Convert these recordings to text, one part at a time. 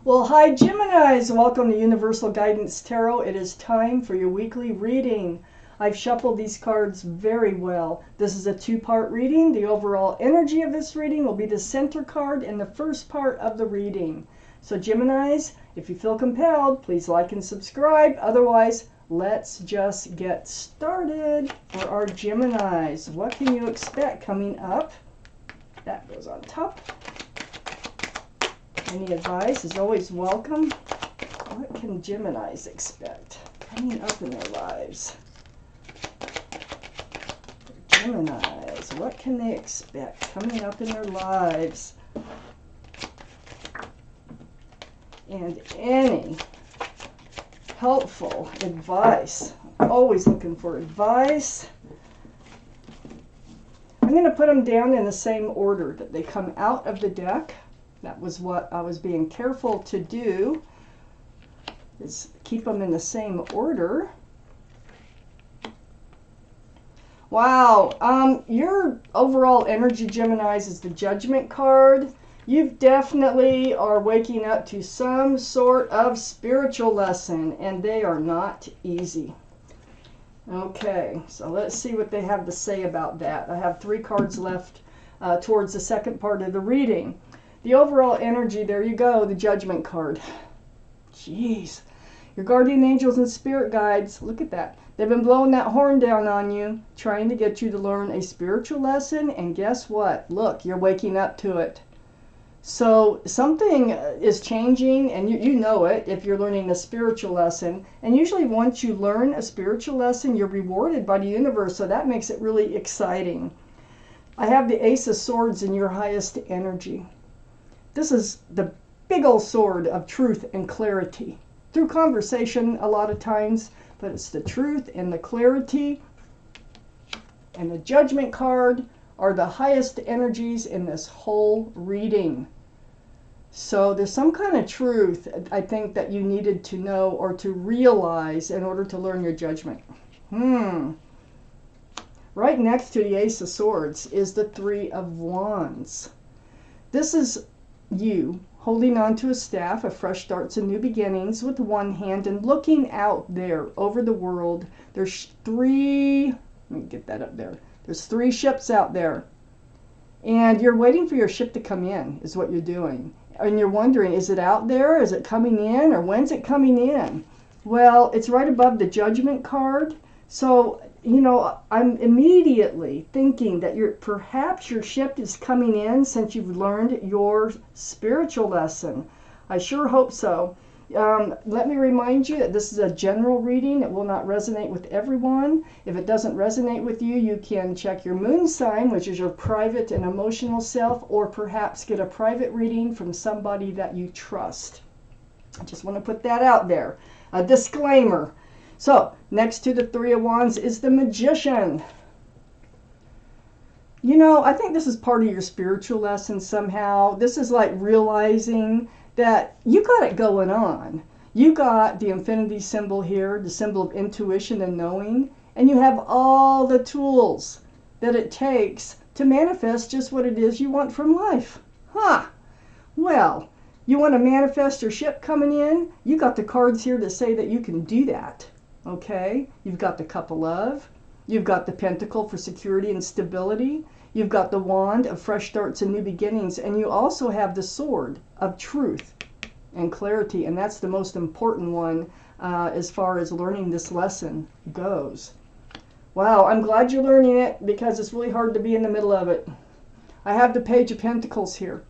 Well, hi Geminis! Welcome to Universal Guidance Tarot. It is time for your weekly reading. I've shuffled these cards very well. This is a two-part reading. The overall energy of this reading will be the center card in the first part of the reading. So Geminis, if you feel compelled, please like and subscribe. Otherwise, let's just get started. For our Geminis, what can you expect coming up? That goes on top. Any advice is always welcome. What can Geminis expect coming up in their lives? Geminis, what can they expect coming up in their lives? And any helpful advice. Always looking for advice. I'm going to put them down in the same order that they come out of the deck. That was what I was being careful to do, is keep them in the same order. Wow, your overall energy, Geminis, is the Judgment card. You definitely are waking up to some sort of spiritual lesson, and they are not easy. Okay, so let's see what they have to say about that. I have 3 cards left towards the second part of the reading. The overall energy, there you go, the Judgment card. Jeez. Your guardian angels and spirit guides, look at that. They've been blowing that horn down on you, trying to get you to learn a spiritual lesson, and guess what? Look, you're waking up to it. So something is changing, and you know it if you're learning a spiritual lesson. And usually once you learn a spiritual lesson, you're rewarded by the universe, so that makes it really exciting. I have the Ace of Swords in your highest energy. This is the big old sword of truth and clarity. Through conversation a lot of times, but it's the truth and the clarity. And the Judgment card are the highest energies in this whole reading. So there's some kind of truth, I think, that you needed to know or to realize in order to learn your Judgment. Right next to the Ace of Swords is the Three of Wands. This is you holding on to a staff of fresh starts and new beginnings with one hand and looking out there over the world. There's 3, let me get that up there. There's 3 ships out there. And you're waiting for your ship to come in, is what you're doing. And you're wondering, is it out there? Is it coming in? Or when's it coming in? Well, it's right above the Judgment card. So, you know, I'm immediately thinking that perhaps your ship is coming in since you've learned your spiritual lesson. I sure hope so. Let me remind you that this is a general reading. It will not resonate with everyone. If it doesn't resonate with you, you can check your moon sign, which is your private and emotional self, or perhaps get a private reading from somebody that you trust. I just want to put that out there. A disclaimer. So, next to the Three of Wands is the Magician. You know, I think this is part of your spiritual lesson somehow. This is like realizing that you got it going on. You got the infinity symbol here, the symbol of intuition and knowing, and you have all the tools that it takes to manifest just what it is you want from life. Well, you want to manifest your ship coming in? You got the cards here to say that you can do that. Okay, you've got the Cup of Love, you've got the Pentacle for security and stability, you've got the Wand of fresh starts and new beginnings, and you also have the Sword of truth and clarity, and that's the most important one as far as learning this lesson goes. Wow, I'm glad you're learning it because it's really hard to be in the middle of it. I have the Page of Pentacles here.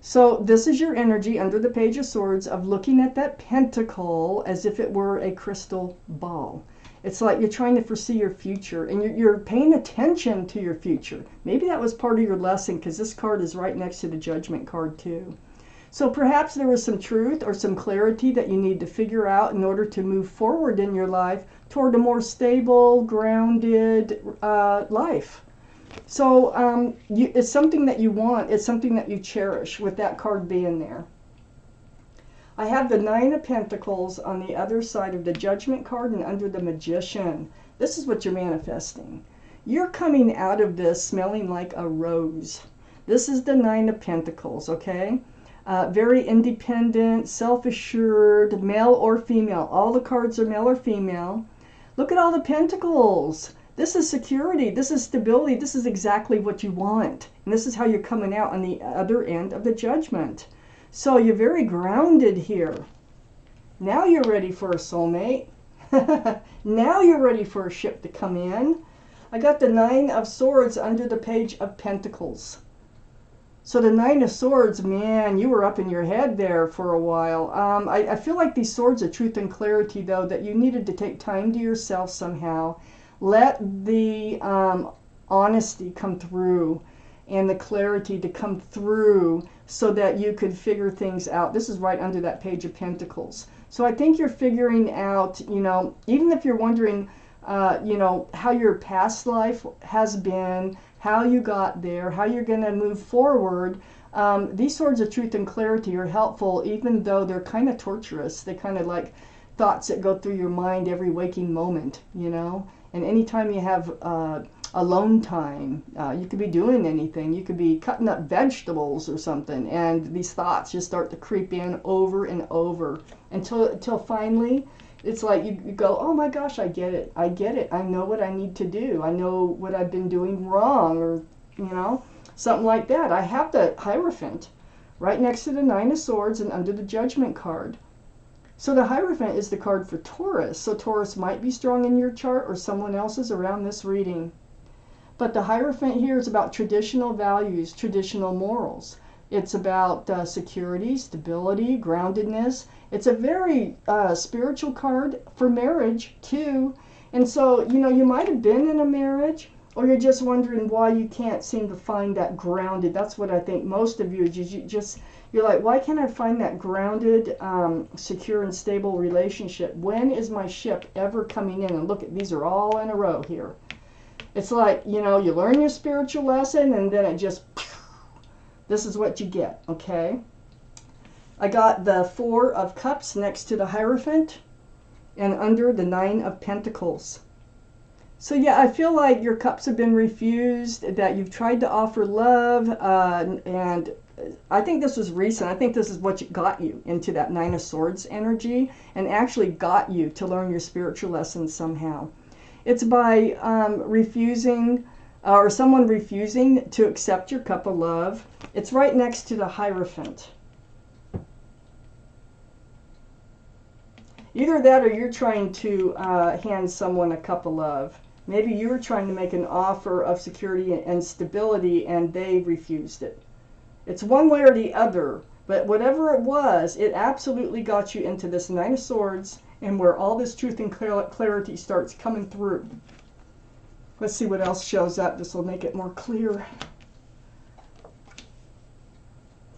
So this is your energy under the Page of Swords of looking at that pentacle as if it were a crystal ball. It's like you're trying to foresee your future, and you're paying attention to your future. Maybe that was part of your lesson because this card is right next to the Judgment card too. So perhaps there was some truth or some clarity that you need to figure out in order to move forward in your life toward a more stable, grounded life. So it's something that you want. It's something that you cherish with that card being there. I have the Nine of Pentacles on the other side of the Judgment card and under the Magician. This is what you're manifesting. You're coming out of this smelling like a rose. This is the Nine of Pentacles, okay? very independent, self-assured, male or female. All the cards are male or female. Look at all the pentacles. This is security. This is stability. This is exactly what you want. And this is how you're coming out on the other end of the judgment. So you're very grounded here. Now you're ready for a soulmate. Now you're ready for a ship to come in. I got the Nine of Swords under the Page of Pentacles. So the Nine of Swords, man, you were up in your head there for a while. I feel like these swords of truth and clarity, though, that you needed to take time to yourself somehow. Let the honesty come through and the clarity to come through so that you could figure things out. This is right under that Page of Pentacles. So I think you're figuring out, you know, even if you're wondering, you know, how your past life has been, how you got there, how you're going to move forward. These swords of truth and clarity are helpful, even though they're kind of torturous. They kind of like thoughts that go through your mind every waking moment, you know. And anytime you have alone time, you could be doing anything. You could be cutting up vegetables or something, and these thoughts just start to creep in over and over until finally it's like you go, oh my gosh, I get it. I get it. I know what I need to do. I know what I've been doing wrong, or, you know, something like that. I have the Hierophant right next to the Nine of Swords and under the Judgment card. So the Hierophant is the card for Taurus. So Taurus might be strong in your chart or someone else's around this reading. But the Hierophant here is about traditional values, traditional morals. It's about security, stability, groundedness. It's a very spiritual card for marriage, too. And so, you know, you might have been in a marriage, or you're just wondering why you can't seem to find that grounded. That's what I think most of you, you're like, why can't I find that grounded, secure, and stable relationship? When is my ship ever coming in? And look, at these are all in a row here. It's like, you know, you learn your spiritual lesson, and then it just, this is what you get, okay? I got the Four of Cups next to the Hierophant and under the Nine of Pentacles. So yeah, I feel like your cups have been refused, that you've tried to offer love, and I think this was recent. I think this is what got you into that Nine of Swords energy and actually got you to learn your spiritual lessons somehow. It's by refusing, or someone refusing to accept your cup of love. It's right next to the Hierophant. Either that or you're trying to hand someone a cup of love. Maybe you were trying to make an offer of security and stability and they refused it. It's one way or the other, but whatever it was, it absolutely got you into this Nine of Swords and where all this truth and clarity starts coming through. Let's see what else shows up. This will make it more clear.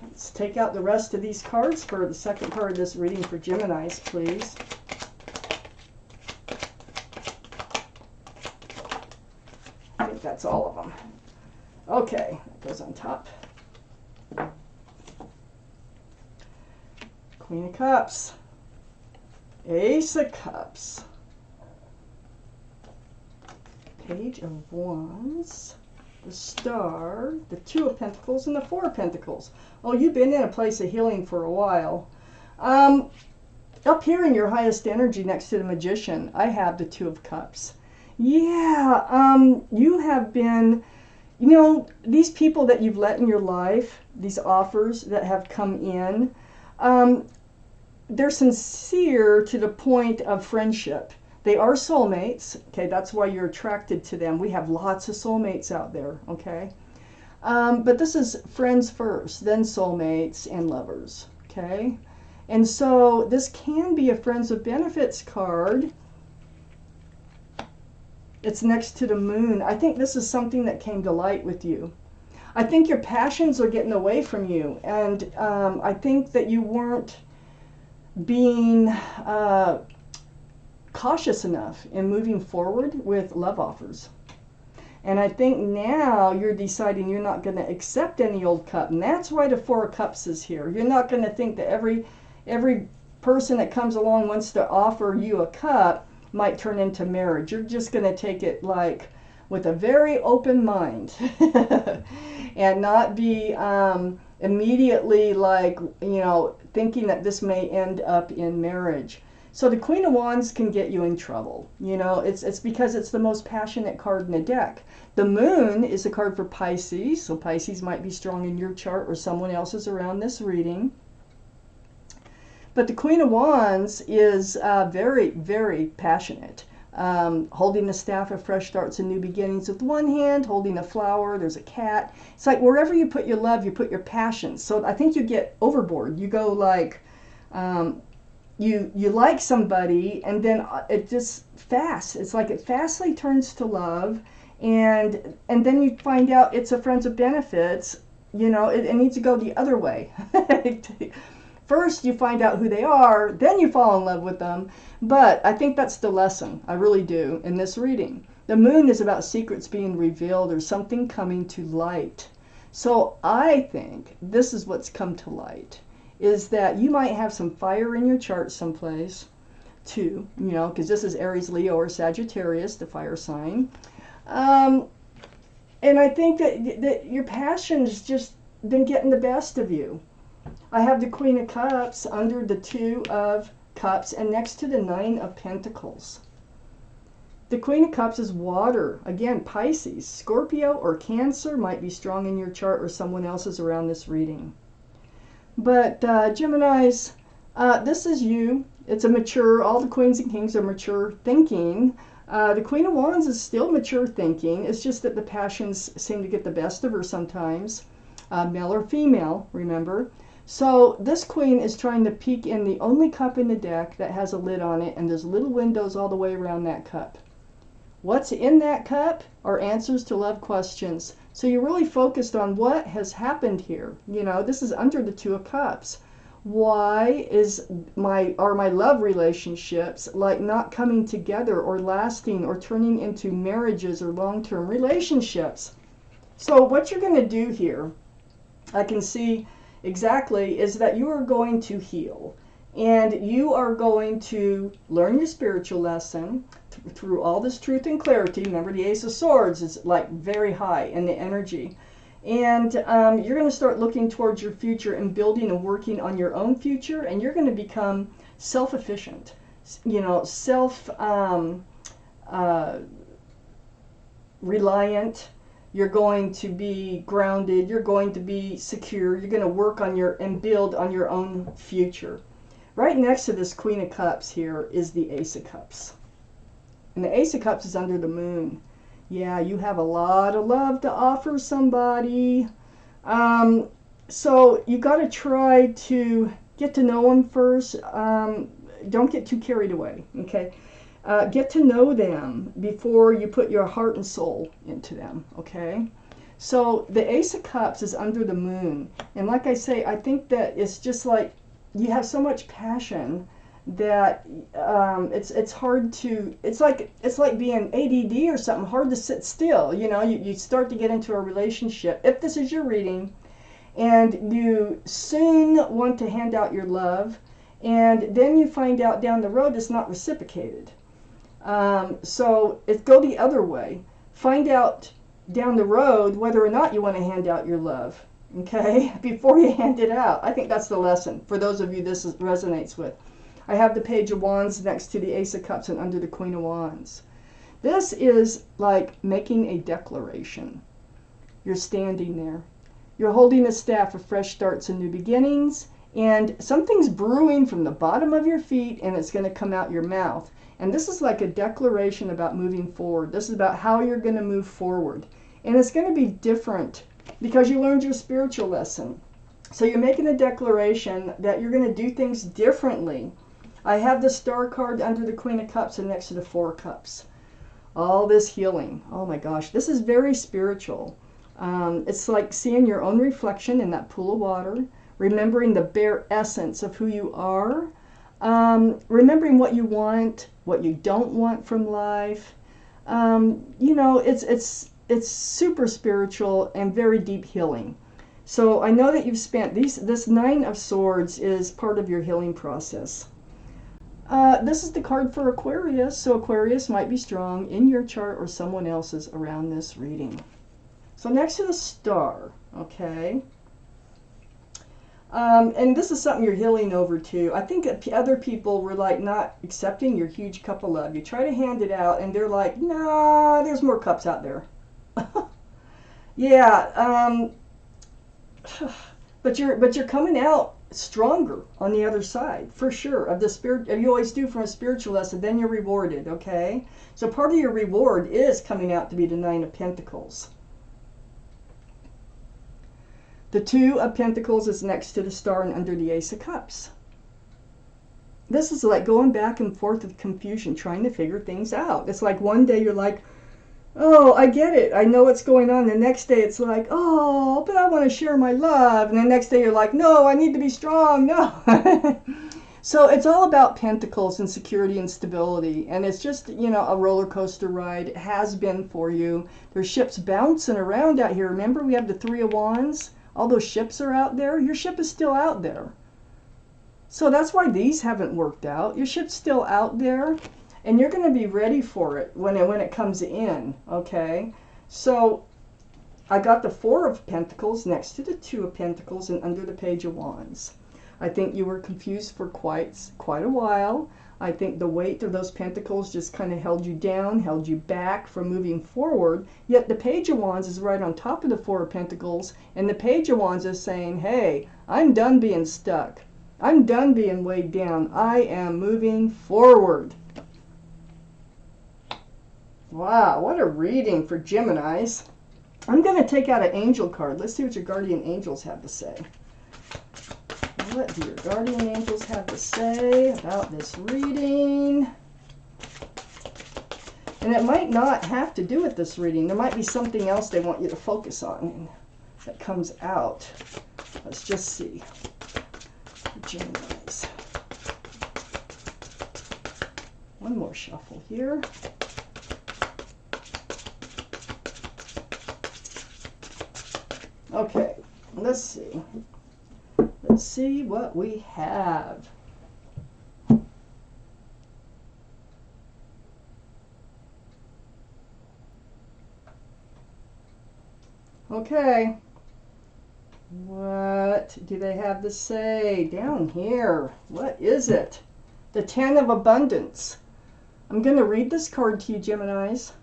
Let's take out the rest of these cards for the second part of this reading for Geminis, please. I think that's all of them. Okay, that goes on top. Queen of Cups. Ace of Cups. Page of Wands. The Star, the Two of Pentacles, and the Four of Pentacles. Oh, you've been in a place of healing for a while. Up here in your highest energy next to the Magician, I have the Two of Cups. Yeah, you have been, you know, these people that you've let in your life, these offers that have come in, they're sincere to the point of friendship. They are soulmates, okay? That's why you're attracted to them. We have lots of soulmates out there, okay? But this is friends first, then soulmates and lovers, okay? And so this can be a Friends with Benefits card. It's next to the Moon. I think this is something that came to light with you. I think your passions are getting away from you, and I think that you weren't being cautious enough in moving forward with love offers. And I think now you're deciding you're not going to accept any old cup. And that's why the Four of Cups is here. You're not going to think that every person that comes along wants to offer you a cup might turn into marriage. You're just going to take it like with a very open mind and not be immediately, like, thinking that this may end up in marriage. So the Queen of Wands can get you in trouble. It's because it's the most passionate card in the deck. The Moon is a card for Pisces, so Pisces might be strong in your chart or someone else's around this reading. But the Queen of Wands is very, very passionate. Holding the staff of fresh starts and new beginnings with one hand, holding a flower, there's a cat. It's like wherever you put your love, you put your passion. So I think you get overboard. You go like, you like somebody, and then it just fast. It's like it fastly turns to love, and then you find out it's a friends of benefits. It needs to go the other way. First, you find out who they are, then you fall in love with them. But I think that's the lesson. I really do in this reading. The Moon is about secrets being revealed or something coming to light. So I think this is what's come to light, is that you might have some fire in your chart someplace too, because this is Aries, Leo, or Sagittarius, the fire sign. And I think that your passion's just been getting the best of you. I have the Queen of Cups under the Two of Cups and next to the Nine of Pentacles. The Queen of Cups is water. Again, Pisces, Scorpio, or Cancer might be strong in your chart or someone else's around this reading. But Geminis, this is you. It's a mature, all the Queens and Kings are mature thinking. The Queen of Wands is still mature thinking. It's just that the passions seem to get the best of her sometimes. Male or female, remember. So this Queen is trying to peek in the only cup in the deck that has a lid on it, and there's little windows all the way around that cup. What's in that cup are answers to love questions. So you're really focused on what has happened here. This is under the Two of Cups. Why are my love relationships like not coming together or lasting or turning into marriages or long-term relationships? So what you're going to do here, I can see exactly, is that you are going to heal, and you are going to learn your spiritual lesson through all this truth and clarity. Remember, the Ace of Swords is like very high in the energy, and you're going to start looking towards your future and building and working on your own future, and you're going to become self-efficient, reliant. You're going to be grounded. You're going to be secure. You're going to work on and build on your own future. Right next to this Queen of Cups here is the Ace of Cups. And the Ace of Cups is under the Moon. Yeah, you have a lot of love to offer somebody. So you got to try to get to know them first. Don't get too carried away, okay? Get to know them before you put your heart and soul into them, okay? So the Ace of Cups is under the Moon. And like I say, I think that it's just like you have so much passion that it's hard to, it's like being ADD or something, hard to sit still. You start to get into a relationship, if this is your reading, and you soon want to hand out your love, and then you find out down the road it's not reciprocated. So go the other way. Find out down the road whether or not you want to hand out your love, okay, before you hand it out. I think that's the lesson for those of you this resonates with. I have the Page of Wands next to the Ace of Cups and under the Queen of Wands. This is like making a declaration. You're standing there. You're holding a staff of fresh starts and new beginnings, and something's brewing from the bottom of your feet, and it's going to come out your mouth. And this is like a declaration about moving forward. This is about how you're going to move forward. And it's going to be different because you learned your spiritual lesson. So you're making a declaration that you're going to do things differently. I have the Star card under the Queen of Cups and next to the Four of Cups. All this healing. Oh my gosh, this is very spiritual. It's like seeing your own reflection in that pool of water, remembering the bare essence of who you are, remembering what you want, what you don't want from life. It's super spiritual and very deep healing. So I know that you've spent this Nine of Swords is part of your healing process. This is the card for Aquarius, so Aquarius might be strong in your chart or someone else's around this reading. So next to the Star, okay, And this is something you're healing over too. I think that other people were like not accepting your huge cup of love. You try to hand it out and they're like, nah, there's more cups out there. Yeah, but you're coming out stronger on the other side for sure of the spirit. You always do from a spiritual lesson. Then you're rewarded. Okay, so part of your reward is coming out to be the Nine of Pentacles. The Two of Pentacles is next to the Star and under the Ace of Cups. This is like going back and forth with confusion, trying to figure things out. It's like one day you're like, oh, I get it. I know what's going on. The next day it's like, oh, but I want to share my love. And the next day you're like, no, I need to be strong. No. So it's all about pentacles and security and stability. And it's just, you know, a roller coaster ride. It has been for you. There's ships bouncing around out here. Remember, we have the Three of Wands. All those ships are out there. Your ship is still out there. So that's why these haven't worked out. Your ship's still out there. And you're going to be ready for it when it comes in, okay? So I got the Four of Pentacles next to the Two of Pentacles and under the Page of Wands. I think you were confused for quite a while. I think the weight of those pentacles just kind of held you down, held you back from moving forward. Yet the Page of Wands is right on top of the Four of Pentacles, and the Page of Wands is saying, hey, I'm done being stuck. I'm done being weighed down. I am moving forward. Wow, what a reading for Geminis. I'm going to take out an angel card. Let's see what your guardian angels have to say. What do your guardian angels have to say about this reading? And it might not have to do with this reading. There might be something else they want you to focus on that comes out. Let's just see. Geminis. One more shuffle here. Okay, let's see. Let's see what we have. Okay. What do they have to say down here? What is it? The Ten of Abundance. I'm going to read this card to you, Geminis.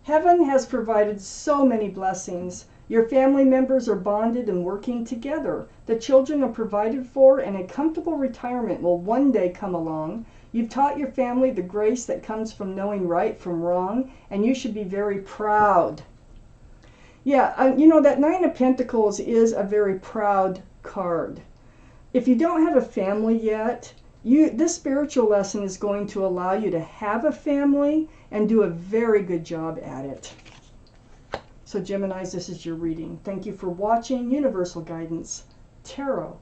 Heaven has provided so many blessings. Your family members are bonded and working together. The children are provided for, and a comfortable retirement will one day come along. You've taught your family the grace that comes from knowing right from wrong, and you should be very proud. Yeah, you know, that Nine of Pentacles is a very proud card. If you don't have a family yet, this spiritual lesson is going to allow you to have a family and do a very good job at it. So Geminis, this is your reading. Thank you for watching Universal Guidance Tarot.